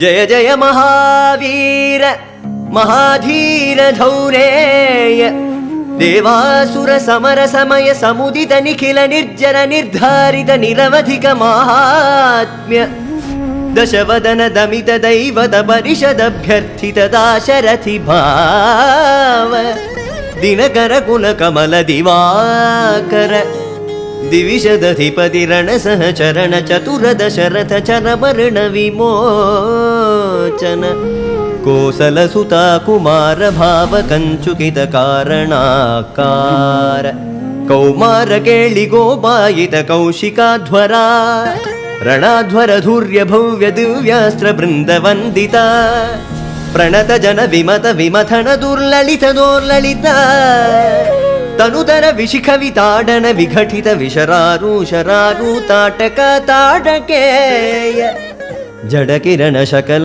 जय जय महावीर महाधीर धौरेय देवासुर समर समय समुदित निखिल निर्जर निर्धारित निरवधिक महात्म्य दशवदन दमित दैवत परिषदभ्यर्थित दाशरथि भाव दिनकर कुल कमल दिवाकर दिविशदधिपति रण सहचरण चतुर दशरथ चरमरण विमोचन कोसल सुता कुमार भाव कंचुकित कारणाकार कौमार केळि गोपायित कौशिकाध्वरा ರಣಾಧ್ವರ ಧೂರ್ಯ ಭವ್ಯ ದಿವ್ಯಾಸ್ತ್ರ ಬೃಂದ ವಂದಿತ ಪ್ರಣತ ಜನ ವಿಮತ ವಿಮಥನ ದುರ್ಲಲಿತ ದೋರ್ಲಲಿತ ತನುತರ ವಿಶಿಖ ವಿತಾಡನ ವಿಘಟಿತ ವಿಶರಾರು ಶರಾರು ತಾಟಕ ತಾಟಕೇಯ ಜಡ ಕಿರಣ ಶಕಲ